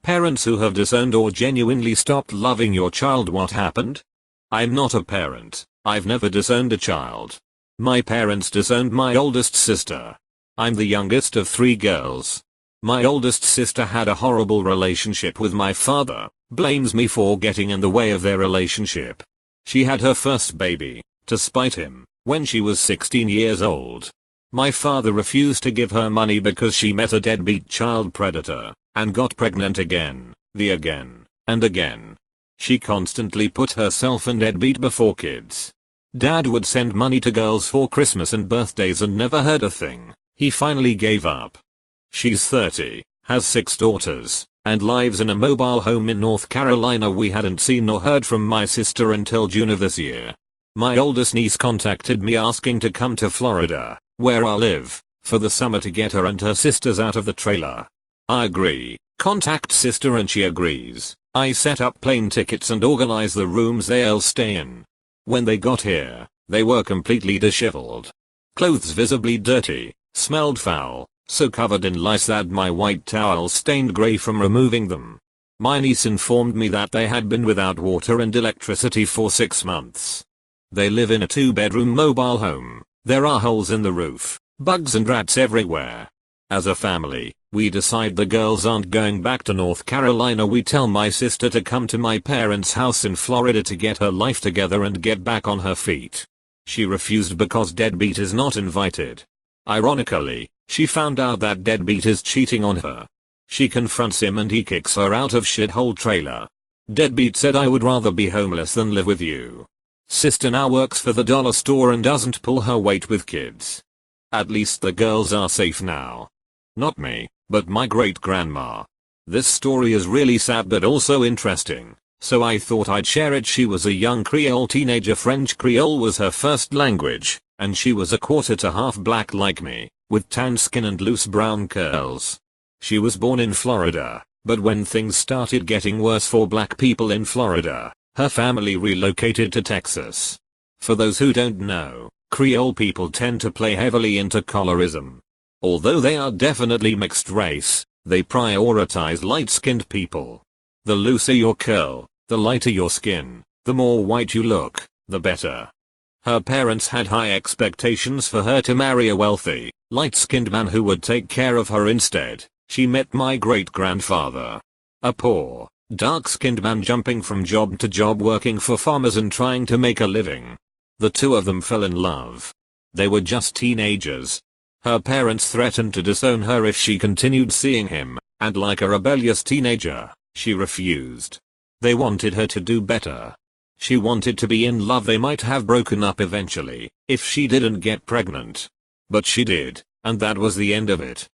Parents who have disowned or genuinely stopped loving your child. What happened? I'm not a parent. I've never disowned a child. My parents disowned my oldest sister. I'm the youngest of 3 girls. My oldest sister had a horrible relationship with my father, blames me for getting in the way of their relationship. She had her first baby, to spite him, when she was 16 years old. My father refused to give her money because she met a deadbeat child predator, and got pregnant again, and again. She constantly put herself and deadbeat before kids. Dad would send money to girls for Christmas and birthdays and never heard a thing. He finally gave up. She's 30, has 6 daughters, and lives in a mobile home in North Carolina. We hadn't seen or heard from my sister until June of this year. My oldest niece contacted me asking to come to Florida, where I live, for the summer to get her and her sisters out of the trailer. I agree, contact sister and she agrees. I set up plane tickets and organize the rooms they'll stay in. When they got here, they were completely disheveled. Clothes visibly dirty, smelled foul, so covered in lice that my white towels stained grey from removing them. My niece informed me that they had been without water and electricity for 6 months. They live in a 2-bedroom mobile home. There are holes in the roof, bugs and rats everywhere. As a family, we decide the girls aren't going back to North Carolina. We tell my sister to come to my parents' house in Florida to get her life together and get back on her feet. She refused because deadbeat is not invited. Ironically, she found out that deadbeat is cheating on her. She confronts him and he kicks her out of shithole trailer. Deadbeat said, I would rather be homeless than live with you. Sister now works for the dollar store and doesn't pull her weight with kids. At least the girls are safe now. Not me, but my great-grandma. This story is really sad but also interesting, so I thought I'd share it. She was a young Creole teenager. French Creole was her first language, and she was a quarter to half black like me, with tan skin and loose brown curls. She was born in Florida, but when things started getting worse for black people in Florida, her family relocated to Texas. For those who don't know, Creole people tend to play heavily into colorism. Although they are definitely mixed race, they prioritize light-skinned people. The looser your curl, the lighter your skin, the more white you look, the better. Her parents had high expectations for her to marry a wealthy, light-skinned man who would take care of her. Instead, she met my great-grandfather. A poor, dark-skinned man jumping from job to job working for farmers and trying to make a living. The two of them fell in love. They were just teenagers. Her parents threatened to disown her if she continued seeing him, and like a rebellious teenager, she refused. They wanted her to do better. She wanted to be in love. They might have broken up eventually, if she didn't get pregnant. But she did, and that was the end of it.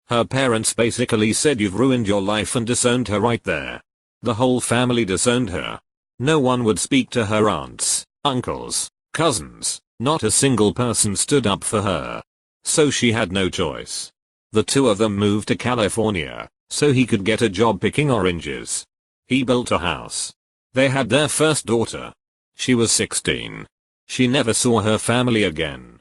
Her parents basically said, you've ruined your life, and disowned her right there. The whole family disowned her. No one would speak to her aunts, uncles, cousins, not a single person stood up for her. So she had no choice. The two of them moved to California, so he could get a job picking oranges. He built a house. They had their first daughter. She was 16. She never saw her family again.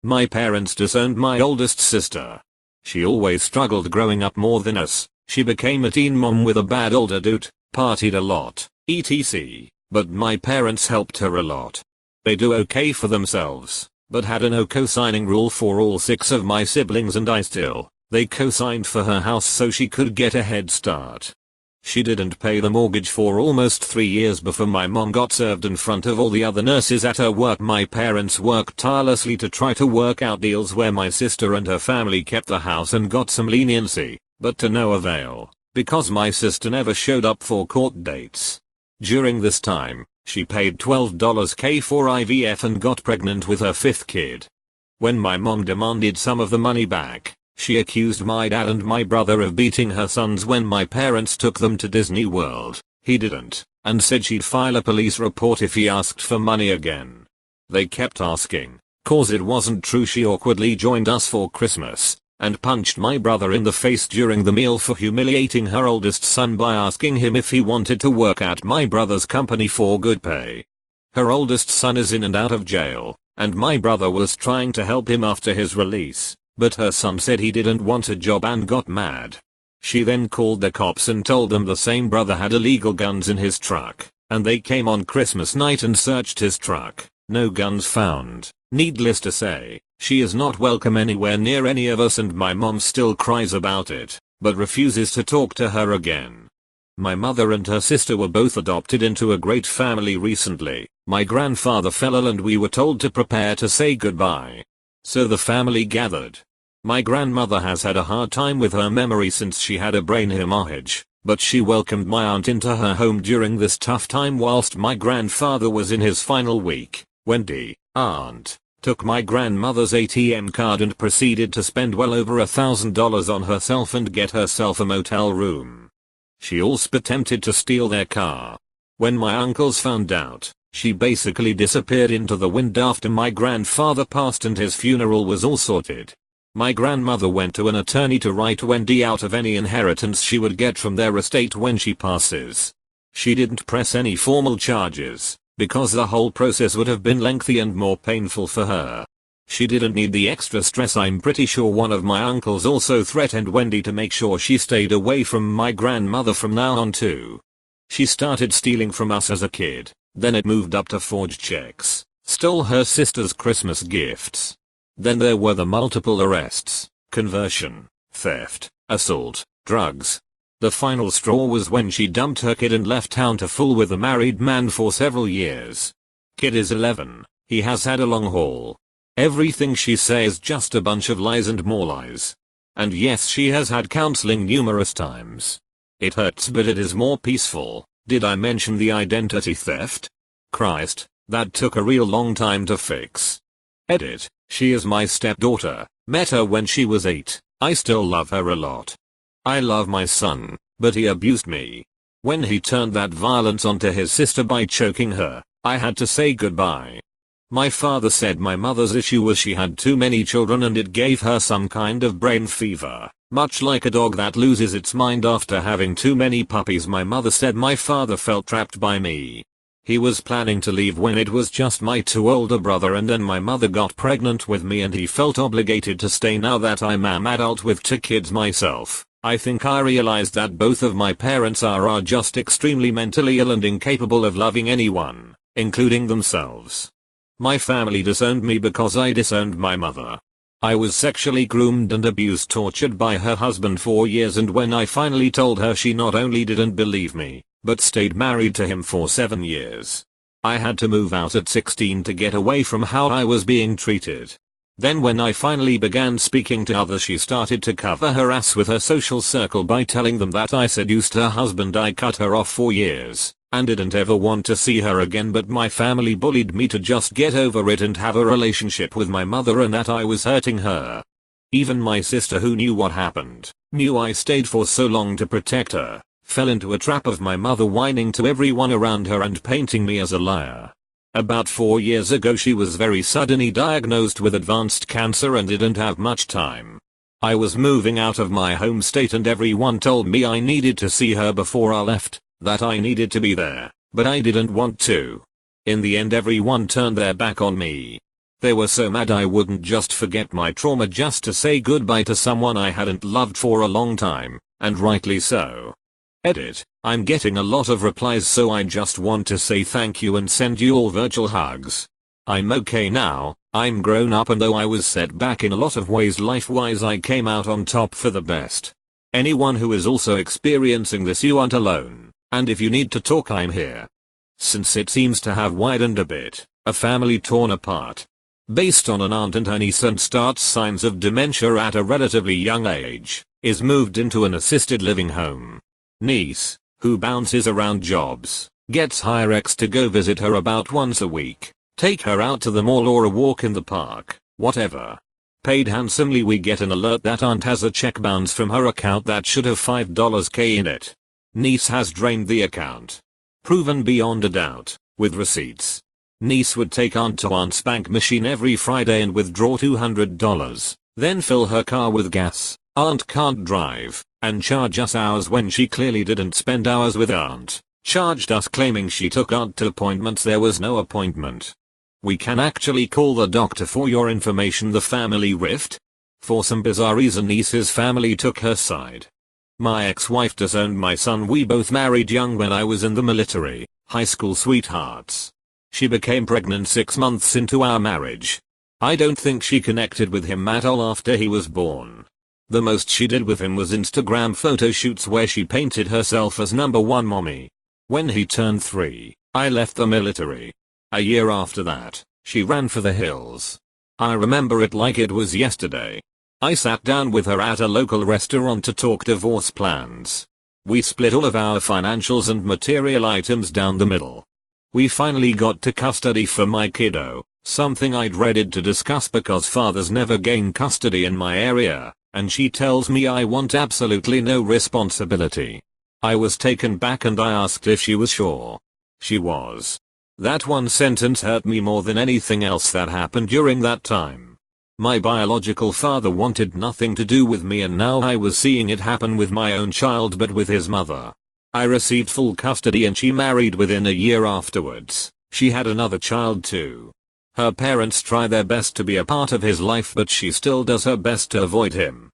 My parents disowned my oldest sister. She always struggled growing up more than us. She became a teen mom with a bad older dude, partied a lot, etc. But my parents helped her a lot. They do okay for themselves, but had a no co-signing rule for all 6 of my siblings, and they co-signed for her house so she could get a head start. She didn't pay the mortgage for almost 3 years before my mom got served in front of all the other nurses at her work. My parents worked tirelessly to try to work out deals where my sister and her family kept the house and got some leniency, but to no avail, because my sister never showed up for court dates. During this time, she paid $12K for IVF and got pregnant with her 5th kid. When my mom demanded some of the money back, she accused my dad and my brother of beating her sons. When my parents took them to Disney World, he didn't, and said she'd file a police report if he asked for money again. They kept asking, cause it wasn't true. She awkwardly joined us for Christmas, and punched my brother in the face during the meal for humiliating her oldest son by asking him if he wanted to work at my brother's company for good pay. Her oldest son is in and out of jail, and my brother was trying to help him after his release, but her son said he didn't want a job and got mad. She then called the cops and told them the same brother had illegal guns in his truck, and they came on Christmas night and searched his truck. No guns found. Needless to say, she is not welcome anywhere near any of us, and my mom still cries about it, but refuses to talk to her again. My mother and her sister were both adopted into a great family recently. My grandfather fell ill and we were told to prepare to say goodbye. So the family gathered. My grandmother has had a hard time with her memory since she had a brain hemorrhage, but she welcomed my aunt into her home during this tough time whilst my grandfather was in his final week. Wendy, aunt, took my grandmother's ATM card and proceeded to spend well over $1,000 on herself and get herself a motel room. She also attempted to steal their car. When my uncles found out, she basically disappeared into the wind after my grandfather passed and his funeral was all sorted. My grandmother went to an attorney to write Wendy out of any inheritance she would get from their estate when she passes. She didn't press any formal charges, because the whole process would have been lengthy and more painful for her. She didn't need the extra stress. I'm pretty sure one of my uncles also threatened Wendy to make sure she stayed away from my grandmother from now on too. She started stealing from us as a kid, then it moved up to forged checks, stole her sister's Christmas gifts. Then there were the multiple arrests, conversion, theft, assault, drugs. The final straw was when she dumped her kid and left town to fool with a married man for several years. Kid is 11, he has had a long haul. Everything she says just a bunch of lies and more lies. And yes, she has had counseling numerous times. It hurts, but it is more peaceful. Did I mention the identity theft? Christ, that took a real long time to fix. Edit. She is my stepdaughter, met her when she was 8, I still love her a lot. I love my son, but he abused me. When he turned that violence onto his sister by choking her, I had to say goodbye. My father said my mother's issue was she had too many children and it gave her some kind of brain fever, much like a dog that loses its mind after having too many puppies. My mother said my father felt trapped by me. He was planning to leave when it was just my 2 older brother, and then my mother got pregnant with me and he felt obligated to stay. Now that I'm an adult with 2 kids myself, I think I realized that both of my parents are just extremely mentally ill and incapable of loving anyone, including themselves. My family disowned me because I disowned my mother. I was sexually groomed and abused, tortured by her husband for years, and when I finally told her, she not only didn't believe me, but stayed married to him for 7 years. I had to move out at 16 to get away from how I was being treated. Then when I finally began speaking to others, she started to cover her ass with her social circle by telling them that I seduced her husband. I cut her off for years, and didn't ever want to see her again, but my family bullied me to just get over it and have a relationship with my mother, and that I was hurting her. Even my sister, who knew what happened, knew I stayed for so long to protect her, fell into a trap of my mother whining to everyone around her and painting me as a liar. About 4 years ago, she was very suddenly diagnosed with advanced cancer and didn't have much time. I was moving out of my home state and everyone told me I needed to see her before I left, that I needed to be there, but I didn't want to. In the end, everyone turned their back on me. They were so mad I wouldn't just forget my trauma just to say goodbye to someone I hadn't loved for a long time, and rightly so. Edit. I'm getting a lot of replies, so I just want to say thank you and send you all virtual hugs. I'm okay now, I'm grown up, and though I was set back in a lot of ways life-wise, I came out on top for the best. Anyone who is also experiencing this, you aren't alone, and if you need to talk, I'm here. Since it seems to have widened a bit, a family torn apart, based on an aunt and her niece, and starts signs of dementia at a relatively young age, is moved into an assisted living home. Niece, who bounces around jobs, gets hire ex to go visit her about once a week, take her out to the mall or a walk in the park, whatever. Paid handsomely. We get an alert that aunt has a check bounce from her account that should have $5K in it. Niece has drained the account. Proven beyond a doubt, with receipts. Niece would take aunt to aunt's bank machine every Friday and withdraw $200, then fill her car with gas. Aunt can't drive, and charge us hours when she clearly didn't spend hours with aunt. Charged us claiming she took aunt to appointments. There was no appointment. We can actually call the doctor for your information. The family rift? For some bizarre reason, niece's family took her side. My ex-wife disowned my son. We both married young when I was in the military, high school sweethearts. She became pregnant 6 months into our marriage. I don't think she connected with him at all after he was born. The most she did with him was Instagram photo shoots where she painted herself as #1 mommy. When he turned 3, I left the military. A year after that, she ran for the hills. I remember it like it was yesterday. I sat down with her at a local restaurant to talk divorce plans. We split all of our financials and material items down the middle. We finally got to custody for my kiddo, something I dreaded to discuss because fathers never gain custody in my area, and she tells me I want absolutely no responsibility. I was taken back and I asked if she was sure. She was. That one sentence hurt me more than anything else that happened during that time. My biological father wanted nothing to do with me and now I was seeing it happen with my own child but with his mother. I received full custody and she married within a year afterwards. She had another child too. Her parents try their best to be a part of his life but she still does her best to avoid him.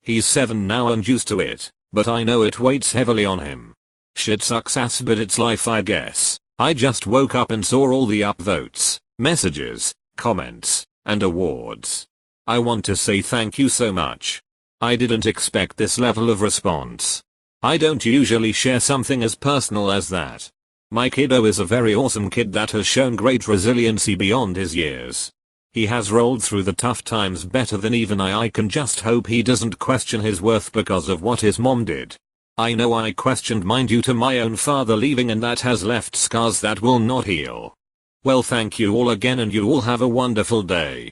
He's 7 now and used to it, but I know it weighs heavily on him. Shit sucks ass but it's life I guess. I just woke up and saw all the upvotes, messages, comments, and awards. I want to say thank you so much. I didn't expect this level of response. I don't usually share something as personal as that. My kiddo is a very awesome kid that has shown great resiliency beyond his years. He has rolled through the tough times better than even I can just hope he doesn't question his worth because of what his mom did. I know I questioned mine due to my own father leaving and that has left scars that will not heal. Well, thank you all again and you all have a wonderful day.